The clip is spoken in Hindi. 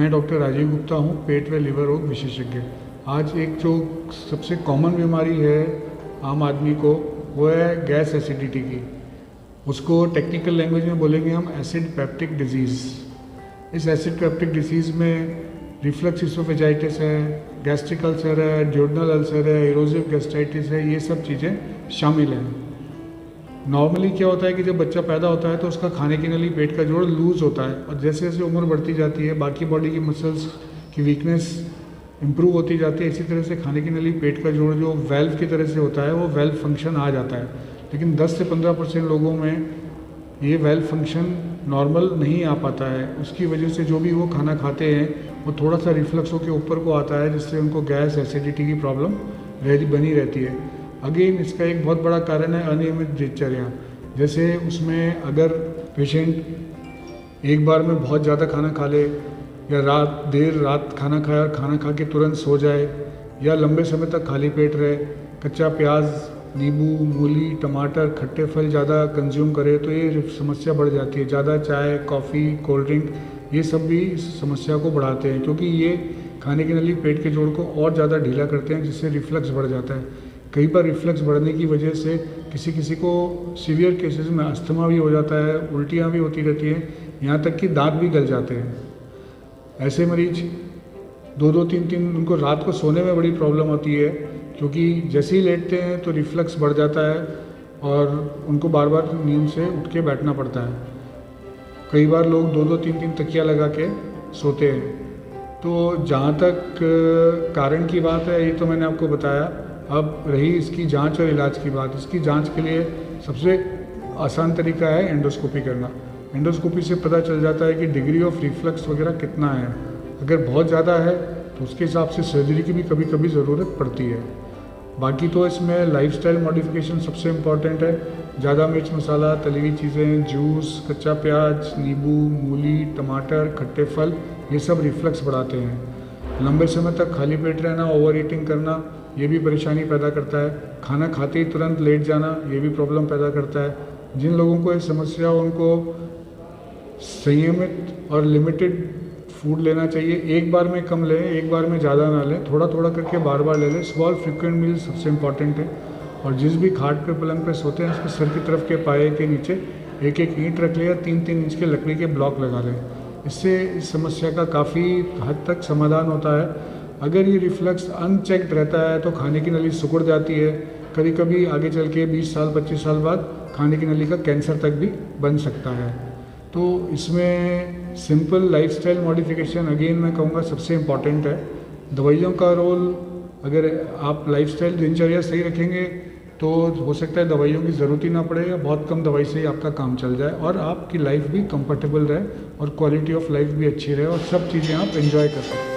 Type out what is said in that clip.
मैं डॉक्टर राजीव गुप्ता हूँ, पेट व लिवर रोग विशेषज्ञ। आज एक जो सबसे कॉमन बीमारी है आम आदमी को, वो है गैस एसिडिटी की। उसको टेक्निकल लैंग्वेज में बोलेंगे हम एसिड पेप्टिक डिजीज़। इस एसिड पेप्टिक डिजीज़ में रिफ्लक्स इसोफेजाइटिस है, गैस्ट्रिक अल्सर है, ड्यूडेनल अल्सर है, इरोसिव गैस्ट्राइटिस है, ये सब चीज़ें शामिल हैं। नॉर्मली क्या होता है कि जब बच्चा पैदा होता है तो उसका खाने की नली, पेट का जोड़ लूज़ होता है, और जैसे जैसे उम्र बढ़ती जाती है बाकी बॉडी की मसल्स की वीकनेस इंप्रूव होती जाती है। इसी तरह से खाने की नली, पेट का जोड़ जो वेल्व की तरह से होता है वो वेल्व फंक्शन आ जाता है। लेकिन 10 से 15% लोगों में ये वेल्व फंक्शन नॉर्मल नहीं आ पाता है। उसकी वजह से जो भी वो खाना खाते हैं वो थोड़ा सा रिफ्लक्सों के ऊपर को आता है, जिससे उनको गैस एसिडिटी की प्रॉब्लम बनी रहती है। अगेन इसका एक बहुत बड़ा कारण है अनियमित दिनचर्या। जैसे उसमें अगर पेशेंट एक बार में बहुत ज़्यादा खाना खा ले, या देर रात खाना खाए और खाना खा के तुरंत सो जाए, या लंबे समय तक खाली पेट रहे, कच्चा प्याज, नींबू, मूली, टमाटर, खट्टे फल ज़्यादा कंज्यूम करे, तो ये समस्या बढ़ जाती है। ज़्यादा चाय, कॉफ़ी, कोल्ड ड्रिंक, ये सब भी इस समस्या को बढ़ाते हैं, क्योंकि ये खाने की नली, पेट के जोड़ को और ज़्यादा ढीला करते हैं, जिससे रिफ्लक्स बढ़ जाता है। कई बार रिफ्लक्स बढ़ने की वजह से किसी किसी को सीवियर केसेस में अस्थमा भी हो जाता है, उल्टियाँ भी होती रहती हैं, यहाँ तक कि दांत भी गल जाते हैं। ऐसे मरीज 2-2, 3-3 उनको रात को सोने में बड़ी प्रॉब्लम होती है, क्योंकि जैसे ही लेटते हैं तो रिफ्लक्स बढ़ जाता है और उनको बार बार नींद से उठ के बैठना पड़ता है। कई बार लोग 2-2, 3-3 तकिया लगा के सोते हैं। तो जहाँ तक कारण की बात है, ये तो मैंने आपको बताया। अब रही इसकी जांच और इलाज की बात। इसकी जांच के लिए सबसे आसान तरीका है एंडोस्कोपी करना। एंडोस्कोपी से पता चल जाता है कि डिग्री ऑफ रिफ्लक्स वगैरह कितना है। अगर बहुत ज़्यादा है तो उसके हिसाब से सर्जरी की भी कभी कभी ज़रूरत पड़ती है। बाकी तो इसमें लाइफस्टाइल मॉडिफिकेशन सबसे इम्पॉर्टेंट है। ज़्यादा मिर्च मसाला, तली हुई चीज़ें, जूस, कच्चा प्याज, नींबू, मूली, टमाटर, खट्टे फल, ये सब रिफ्लक्स बढ़ाते हैं। लंबे समय तक खाली पेट रहना, ओवर ईटिंग करना, ये भी परेशानी पैदा करता है। खाना खाते ही तुरंत लेट जाना, ये भी प्रॉब्लम पैदा करता है। जिन लोगों को ये समस्या, उनको संयमित और लिमिटेड फूड लेना चाहिए। एक बार में कम लें, एक बार में ज़्यादा ना लें, थोड़ा थोड़ा करके बार बार ले लें। स्मॉल फ्रिक्वेंट मील सबसे इम्पॉर्टेंट है। और जिस भी खाट पे, पलंग पे सोते हैं, उसके सर की तरफ के पाए के नीचे एक एक ईंट रख ले, या 3-3 इंच के लकड़ी के ब्लॉक लगा लें। इससे इस समस्या का काफ़ी हद तक समाधान होता है। अगर ये रिफ्लक्स अनचेक्ड रहता है तो खाने की नली सिकुड़ जाती है। कभी कभी आगे चल के 20 साल 25 साल बाद खाने की नली का कैंसर तक भी बन सकता है। तो इसमें सिंपल लाइफस्टाइल मॉडिफिकेशन, अगेन मैं कहूँगा, सबसे इम्पॉर्टेंट है। दवाइयों का रोल, अगर आप लाइफस्टाइल दिनचर्या सही रखेंगे तो हो सकता है दवाइयों की ज़रूरत ही ना पड़े, या बहुत कम दवाई से ही आपका काम चल जाए और आपकी लाइफ भी कंफर्टेबल रहे और क्वालिटी ऑफ लाइफ भी अच्छी रहे और सब चीज़ें आप एंजॉय कर सकें।